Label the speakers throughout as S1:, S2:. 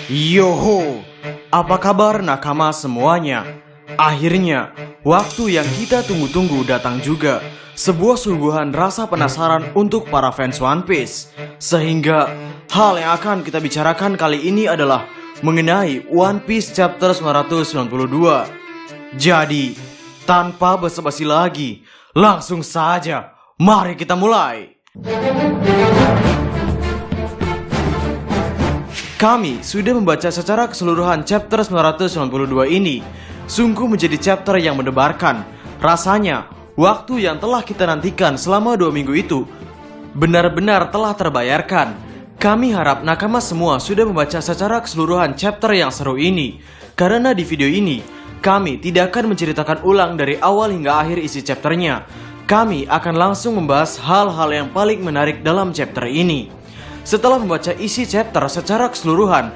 S1: Yoho, apa kabar nakama semuanya? Akhirnya, waktu yang kita tunggu-tunggu datang juga. Sebuah sungguhan rasa penasaran untuk para fans One Piece. Sehingga, hal yang akan kita bicarakan kali ini adalah mengenai One Piece Chapter 992. Jadi, tanpa basa-basi lagi, langsung saja, mari kita mulai. Kami sudah membaca secara keseluruhan chapter 992 ini. Sungguh menjadi chapter yang mendebarkan. Rasanya, waktu yang telah kita nantikan selama 2 minggu itu benar-benar telah terbayarkan. Kami harap nakama semua sudah membaca secara keseluruhan chapter yang seru ini. Karena di video ini, kami tidak akan menceritakan ulang dari awal hingga akhir isi chapternya. Kami akan langsung membahas hal-hal yang paling menarik dalam chapter ini. Setelah membaca isi chapter secara keseluruhan,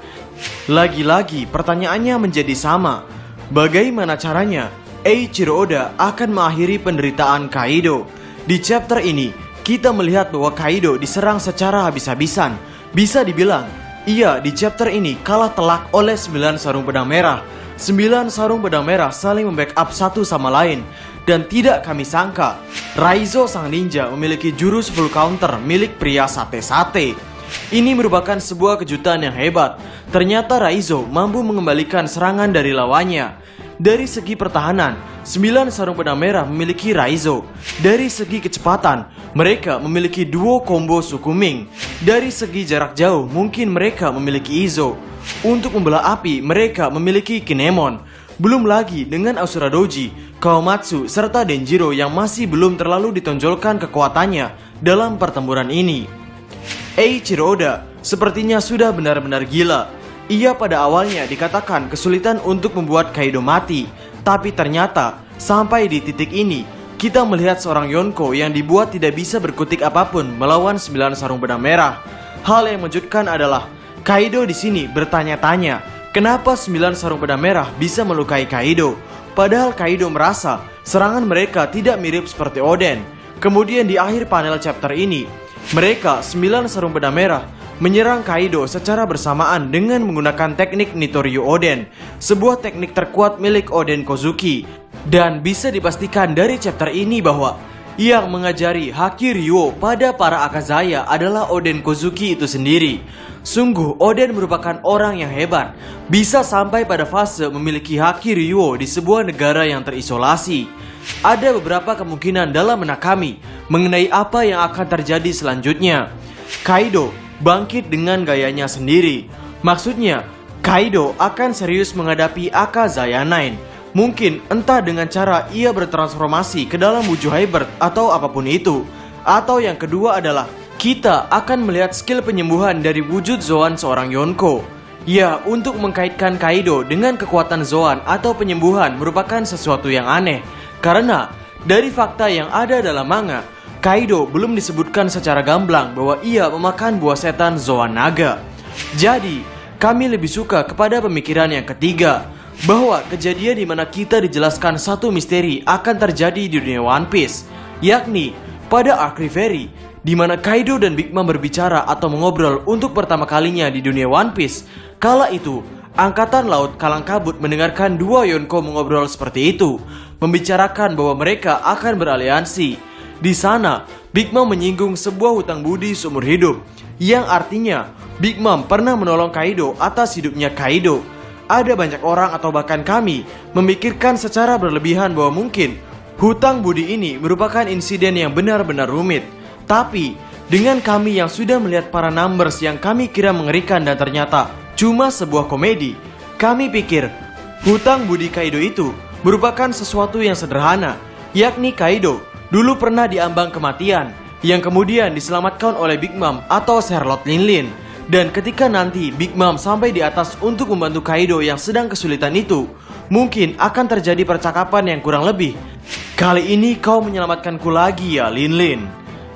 S1: lagi-lagi pertanyaannya menjadi sama. Bagaimana caranya Eiichiro Oda akan mengakhiri penderitaan Kaido? Di chapter ini, kita melihat bahwa Kaido diserang secara habis-habisan. Bisa dibilang, ia di chapter ini kalah telak oleh 9 sarung pedang merah. 9 sarung pedang merah saling membackup satu sama lain. Dan tidak kami sangka, Raizo sang ninja memiliki jurus full counter milik pria sate-sate. Ini merupakan sebuah kejutan yang hebat. Ternyata Raizo mampu mengembalikan serangan dari lawannya. Dari segi pertahanan, 9 sarung pedang merah memiliki Raizo. Dari segi kecepatan, mereka memiliki duo combo Sukuming. Dari segi jarak jauh, mungkin mereka memiliki Izo. Untuk membelah api, mereka memiliki Kinemon. Belum lagi dengan Asura Doji, Kawamatsu, serta Denjiro yang masih belum terlalu ditonjolkan kekuatannya dalam pertempuran ini. Eiichiro Oda sepertinya sudah benar-benar gila. Ia pada awalnya dikatakan kesulitan untuk membuat Kaido mati. Tapi ternyata sampai di titik ini kita melihat seorang Yonko yang dibuat tidak bisa berkutik apapun melawan 9 sarung pedang merah. Hal yang mengejutkan adalah Kaido di sini bertanya-tanya, kenapa 9 sarung pedang merah bisa melukai Kaido? Padahal Kaido merasa serangan mereka tidak mirip seperti Oden. Kemudian di akhir panel chapter ini, mereka 9 sarung pedang merah menyerang Kaido secara bersamaan dengan menggunakan teknik Nitoryu Oden, sebuah teknik terkuat milik Oden Kozuki. Dan bisa dipastikan dari chapter ini bahwa yang mengajari Haki Ryuo pada para Akazaya adalah Oden Kozuki itu sendiri. Sungguh Oden merupakan orang yang hebat, bisa sampai pada fase memiliki Haki Ryuo di sebuah negara yang terisolasi. Ada beberapa kemungkinan dalam benak kami mengenai apa yang akan terjadi selanjutnya. Kaido bangkit dengan gayanya sendiri. Maksudnya, Kaido akan serius menghadapi Akazaya 9. Mungkin entah dengan cara ia bertransformasi ke dalam wujud hybrid atau apapun itu. Atau yang kedua adalah kita akan melihat skill penyembuhan dari wujud Zoan seorang Yonko. Ya, untuk mengkaitkan Kaido dengan kekuatan Zoan atau penyembuhan merupakan sesuatu yang aneh. Karena dari fakta yang ada dalam manga, Kaido belum disebutkan secara gamblang bahwa ia memakan buah setan Zoan Naga. Jadi, kami lebih suka kepada pemikiran yang ketiga, bahwa kejadian di mana kita dijelaskan satu misteri akan terjadi di dunia One Piece, yakni pada Arc Reverie, di mana Kaido dan Big Mom berbicara atau mengobrol untuk pertama kalinya di dunia One Piece. Kala itu, Angkatan Laut Kalang Kabut mendengarkan dua Yonko mengobrol seperti itu, membicarakan bahwa mereka akan beraliansi. Di sana, Big Mom menyinggung sebuah hutang budi seumur hidup, yang artinya Big Mom pernah menolong Kaido atas hidupnya Kaido. Ada banyak orang atau bahkan kami memikirkan secara berlebihan bahwa mungkin hutang budi ini merupakan insiden yang benar-benar rumit. Tapi, dengan kami yang sudah melihat para numbers yang kami kira mengerikan dan ternyata cuma sebuah komedi, kami pikir hutang budi Kaido itu merupakan sesuatu yang sederhana, yakni Kaido dulu pernah diambang kematian, yang kemudian diselamatkan oleh Big Mom atau Charlotte Linlin. Dan ketika nanti Big Mom sampai di atas untuk membantu Kaido yang sedang kesulitan itu, mungkin akan terjadi percakapan yang kurang lebih, kali ini kau menyelamatkanku lagi ya Linlin.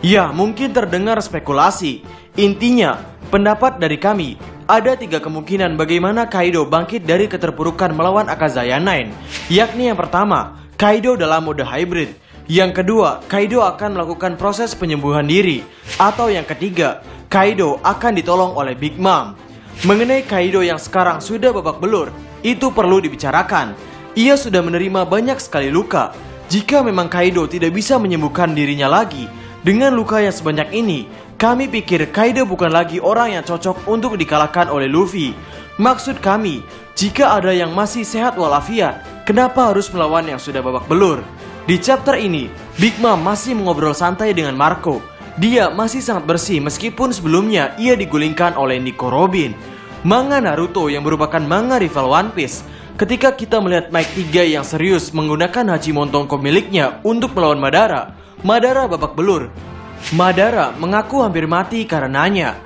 S1: Ya, mungkin terdengar spekulasi. Intinya, pendapat dari kami, ada 3 kemungkinan bagaimana Kaido bangkit dari keterpurukan melawan Akazaya 9. Yakni yang pertama, Kaido dalam mode hybrid. Yang kedua, Kaido akan melakukan proses penyembuhan diri. Atau yang ketiga, Kaido akan ditolong oleh Big Mom. Mengenai Kaido yang sekarang sudah babak belur, itu perlu dibicarakan. Ia sudah menerima banyak sekali luka. Jika memang Kaido tidak bisa menyembuhkan dirinya lagi dengan luka yang sebanyak ini, kami pikir Kaido bukan lagi orang yang cocok untuk dikalahkan oleh Luffy. Maksud kami, jika ada yang masih sehat walafiat, kenapa harus melawan yang sudah babak belur? Di chapter ini, Big Mom masih mengobrol santai dengan Marco. Dia masih sangat bersih meskipun sebelumnya ia digulingkan oleh Nico Robin. Manga Naruto yang merupakan manga rival One Piece. Ketika kita melihat Mike 3 yang serius menggunakan Hachimon Tongko miliknya untuk melawan Madara, Madara babak belur. Madara mengaku hampir mati karenanya.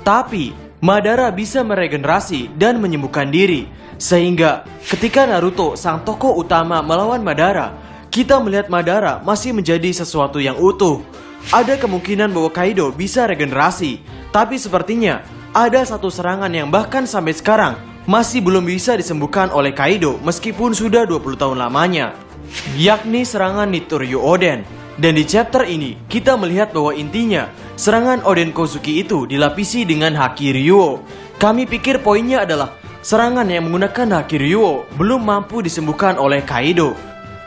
S1: Tapi Madara bisa meregenerasi dan menyembuhkan diri. Sehingga ketika Naruto sang tokoh utama melawan Madara, kita melihat Madara masih menjadi sesuatu yang utuh. Ada kemungkinan bahwa Kaido bisa regenerasi, tapi sepertinya ada satu serangan yang bahkan sampai sekarang masih belum bisa disembuhkan oleh Kaido meskipun sudah 20 tahun lamanya, yakni serangan Nitoryu Oden. Dan di chapter ini kita melihat bahwa intinya serangan Oden Kozuki itu dilapisi dengan Haki Ryuo. Kami pikir poinnya adalah serangan yang menggunakan Haki Ryuo belum mampu disembuhkan oleh Kaido.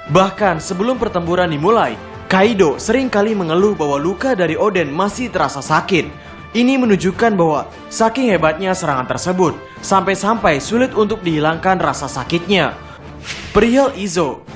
S1: Bahkan sebelum pertempuran dimulai, Kaido sering kali mengeluh bahwa luka dari Oden masih terasa sakit. Ini menunjukkan bahwa saking hebatnya serangan tersebut, sampai-sampai sulit untuk dihilangkan rasa sakitnya. Perihal Izo,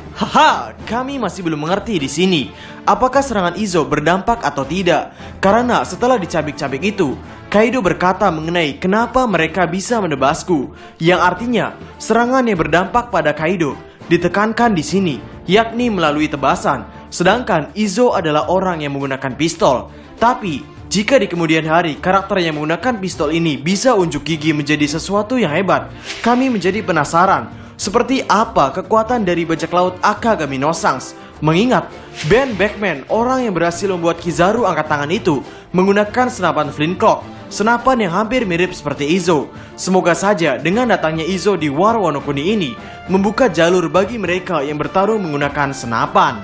S1: kami masih belum mengerti di sini. Apakah serangan Izo berdampak atau tidak? Karena setelah dicabik-cabik itu, Kaido berkata mengenai kenapa mereka bisa menebasku, yang artinya serangan yang berdampak pada Kaido ditekankan di sini, yakni melalui tebasan. Sedangkan Izo adalah orang yang menggunakan pistol. Tapi jika di kemudian hari karakter yang menggunakan pistol ini bisa unjuk gigi menjadi sesuatu yang hebat, kami menjadi penasaran seperti apa kekuatan dari bajak laut Akagami no Sanks. Mengingat Ben Beckman, orang yang berhasil membuat Kizaru angkat tangan itu, menggunakan senapan flintlock, senapan yang hampir mirip seperti Izo. Semoga saja dengan datangnya Izo di War Wano Kuni ini membuka jalur bagi mereka yang bertarung menggunakan senapan.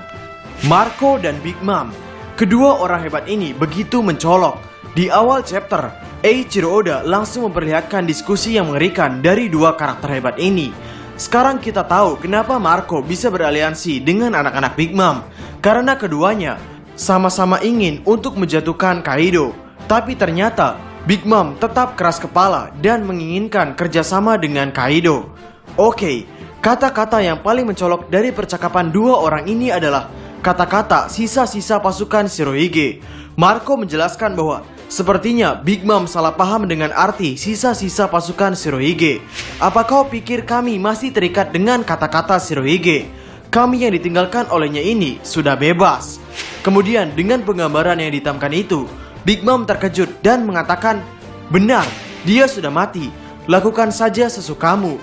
S1: Marco dan Big Mom, kedua orang hebat ini begitu mencolok. Di awal chapter, Eiichiro Oda langsung memperlihatkan diskusi yang mengerikan dari dua karakter hebat ini. Sekarang kita tahu kenapa Marco bisa beraliansi dengan anak-anak Big Mom, karena keduanya sama-sama ingin untuk menjatuhkan Kaido. Tapi ternyata Big Mom tetap keras kepala dan menginginkan kerjasama dengan Kaido. Oke, kata-kata yang paling mencolok dari percakapan dua orang ini adalah kata-kata sisa-sisa pasukan Shirohige. Marco menjelaskan bahwa sepertinya Big Mom salah paham dengan arti sisa-sisa pasukan Shirohige. Apa kau pikir kami masih terikat dengan kata-kata Shirohige? Kami yang ditinggalkan olehnya ini sudah bebas. Kemudian dengan penggambaran yang dihitamkan itu, Big Mom terkejut dan mengatakan, benar, dia sudah mati. Lakukan saja sesukamu.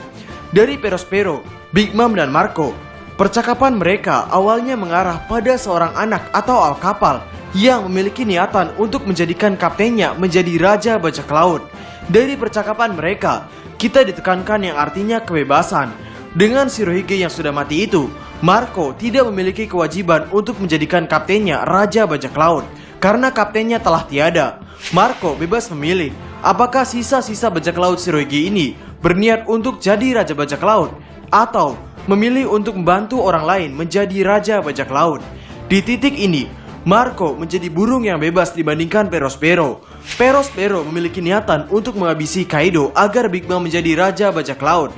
S1: Dari Perospero, Big Mom dan Marco, percakapan mereka awalnya mengarah pada seorang anak atau al-kapal yang memiliki niatan untuk menjadikan kaptennya menjadi raja bajak laut. Dari percakapan mereka, kita ditekankan yang artinya kebebasan. Dengan Shirohige yang sudah mati itu, Marco tidak memiliki kewajiban untuk menjadikan kaptennya raja bajak laut karena kaptennya telah tiada. Marco bebas memilih apakah sisa-sisa bajak laut Shirohige ini berniat untuk jadi raja bajak laut atau memilih untuk membantu orang lain menjadi raja bajak laut. Di titik ini, Marco menjadi burung yang bebas dibandingkan Perospero. Perospero memiliki niatan untuk menghabisi Kaido agar Big Mom menjadi raja bajak laut.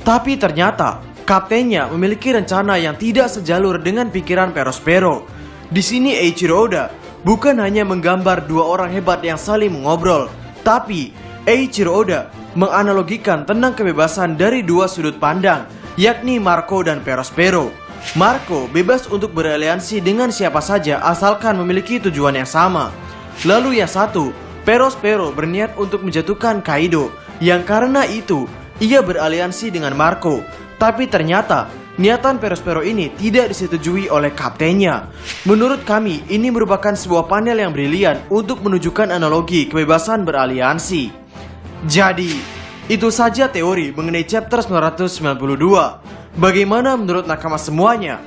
S1: Tapi ternyata, kaptennya memiliki rencana yang tidak sejalur dengan pikiran Perospero. Di sini Eiichiro Oda bukan hanya menggambar dua orang hebat yang saling mengobrol, tapi Eiichiro Oda menganalogikan tentang kebebasan dari dua sudut pandang, yakni Marco dan Perospero. Marco bebas untuk beraliansi dengan siapa saja asalkan memiliki tujuan yang sama. Lalu yang satu, Perospero berniat untuk menjatuhkan Kaido, yang karena itu ia beraliansi dengan Marco. Tapi ternyata niatan Perospero ini tidak disetujui oleh kaptennya. Menurut kami ini merupakan sebuah panel yang brilian untuk menunjukkan analogi kebebasan beraliansi. Jadi itu saja teori mengenai chapter 992. Bagaimana menurut nakama semuanya?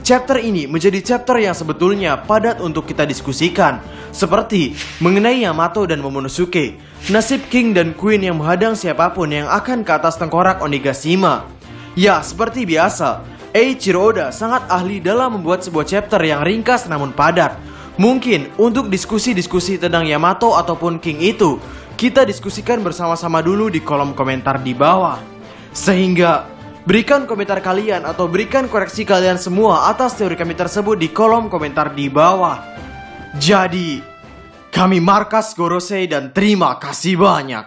S1: chapter ini menjadi chapter yang sebetulnya padat untuk kita diskusikan, seperti mengenai Yamato dan Momonosuke, nasib King dan Queen yang menghadang siapapun yang akan ke atas tengkorak Onigashima. Ya, seperti biasa, Eiichiro Oda sangat ahli dalam membuat sebuah chapter yang ringkas namun padat. Mungkin untuk diskusi-diskusi tentang Yamato ataupun King itu, kita diskusikan bersama-sama dulu di kolom komentar di bawah. Sehingga berikan komentar kalian atau berikan koreksi kalian semua atas teori kami tersebut di kolom komentar di bawah. Jadi, kami Markas Gorosei dan terima kasih banyak.